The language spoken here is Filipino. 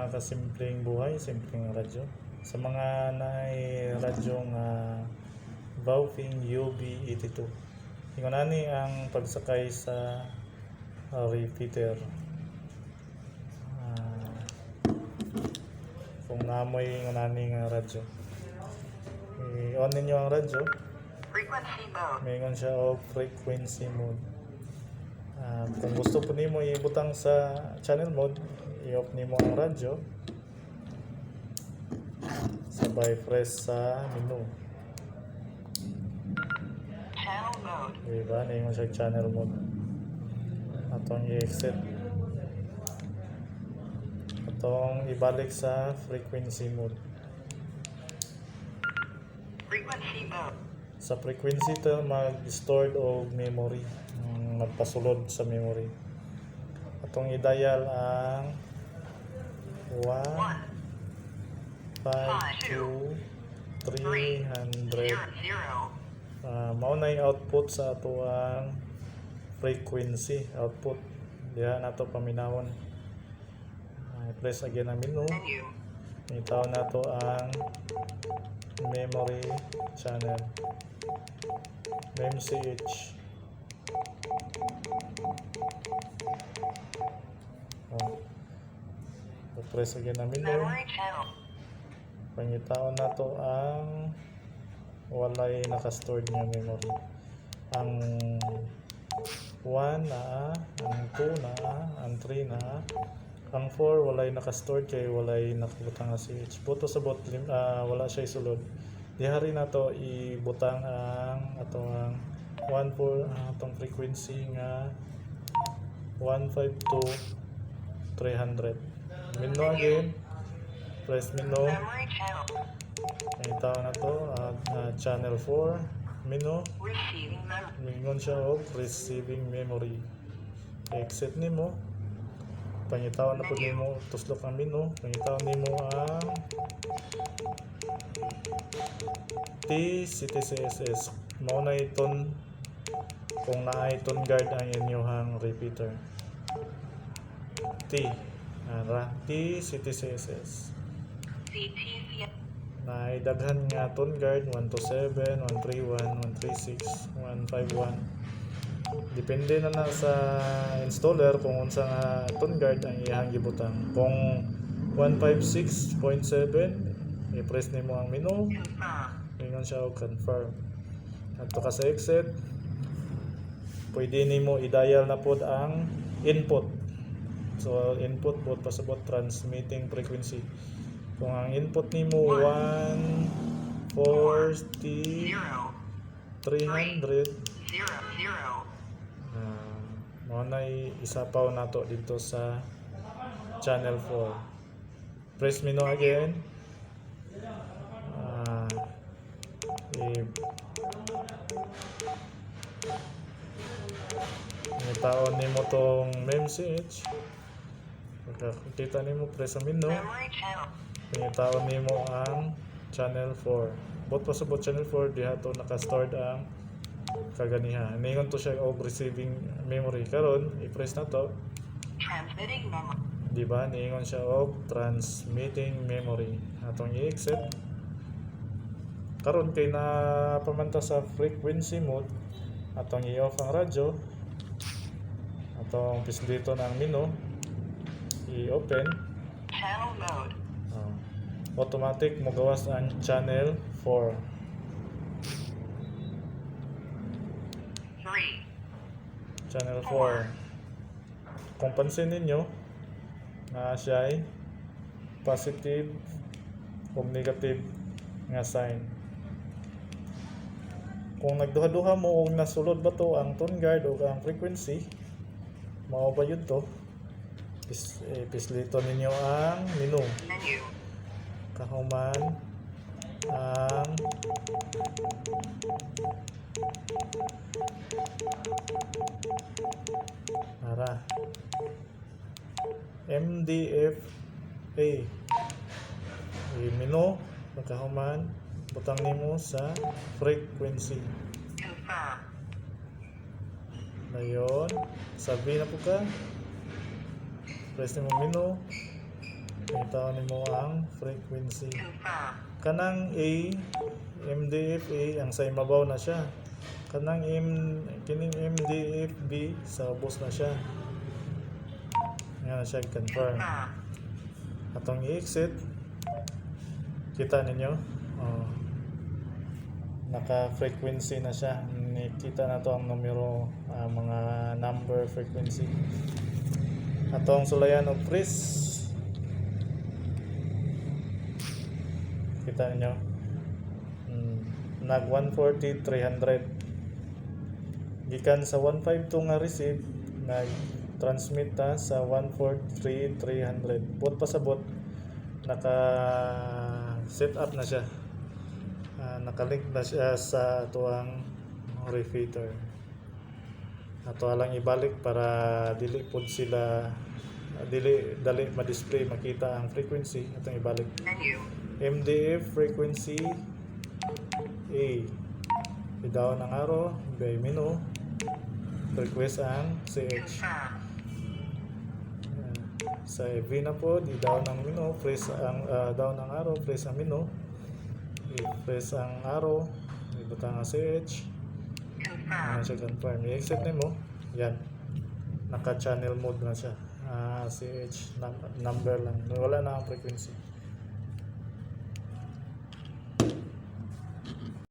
kasimpleng buhay, simpleng radyo. Sa mga naay radyong Baofeng UB82. Ingon ang pagsakay sa repeater. Kung namoy ingon nga radyo. I-on ninyo ang radyo. Frequency mode. Mayroon siya o frequency mode. Kung gusto po nimo ibutang sa channel mode, i-off nimo ang radyo. Sabay press sa menu. Channel mode. Diba? Mayroon siya channel mode. Atong i-exit. Atong ibalik sa frequency mode. Frequency mode. Sa frequency to mag-stored o memory, magpasulod sa memory. Atong i-dial ang 1 5 2 300. 0. Mao na yung output sa ato ang frequency output. Diha nato paminawon. Press again ang menu. Menu. Itaw nato ang memory channel. MCH. Press again ang menu. Memory channel. Pangitaon na to ang walay naka-stored nga memory. Ang 1 na, ang 2 na, ang 3 na, ang 4 walay naka-stored kay walay nakabutang nga CH. Buto sa bot wala siya isulod. Dihari na to ibutang ang atong 14 atong frequency nga 152 300. Menu again. Press menu. Memory channel. Ito na to channel 4 menu. Receiving memory. Mingon siya og receiving memory. Exit nimo. Pangitawan na po nimo tuslok ang menu. Pangitawan nimo ang TCTCSS. Mao na iton kung naay ton guard ang inyong repeater. TCTCSS. CTC. Naay daghan nga ton guard 127, 131, 136, 151. Depende na sa installer kung unsa nga ton guard ang iyang gibutang. Kung 156.7, i-press nimo ang menu. Confirm. Ingon siya og confirm. Adto ka sa exit. Pwede nimo i-dial na pod ang input. So input pod pasabot transmitting frequency. Kung ang input nimo 140 300 0. mao na isapaw nato dito sa channel 4. Press menu again. Itaon nimo tong MCH. Pagkakita nimo press sa menu. Memory channel. Itaon nimo ang channel 4. Bot pa sa bot channel 4 diha to naka-stored ang kaganiha. Ningon to siya og receiving memory. Karon i-press na to. Transmitting memory. Di ba? Ningon siya og transmitting memory. Atong i-exit. Karon kay na pamanta sa frequency mode, atong i-off ang radyo. Atong pisdito na ang menu. I-open. Channel mode. Automatic mo gawas ang channel 4. 3. Channel 4. Kung pansin ninyo, na siya ay positive o negative nga sign. Kung nagduha-duha mo o nasulod ba to ang tone guard o ang frequency, mao ba yun to? Pislito ninyo ang menu. Menu. Kahuman ang ara MDFA menu. Pagkahuman butang nimo sa frequency. Confirm. Ngayon sabi na po ka, press nimo menu. Ito nimo ang frequency. Confirm. Kanang A, MDF-A, ang sa imabaw na siya. Kanang kining MDF-B, sa ubos na siya. Yan na siya, confirm. Confirm. Atong i-exit, kita ninyo, naka-frequency na siya. Kita na to ang numero, mga number frequency. Atong sulayan og freeze, kita ninyo, nag 140 300 gikan sa 152 nga receive, nag transmit ta sa 143 300. Bot pasabot naka set up na siya, nakalink na siya sa tuang repeater. Ato lang ibalik para dili pod sila dali ma-display makita ang frequency. Atong ibalik. Menu. MDF frequency A. I-down ang arrow, by menu, request ang CH. Confirm. Sa V na po, i-down ang menu, press ang down ang arrow, press ang menu, i-press ang arrow, ibutang ang CH. Ayan Confirm. siya confirm. I-exit nimo, yan. Naka-channel mode na siya. CH number lang, wala na ang frequency.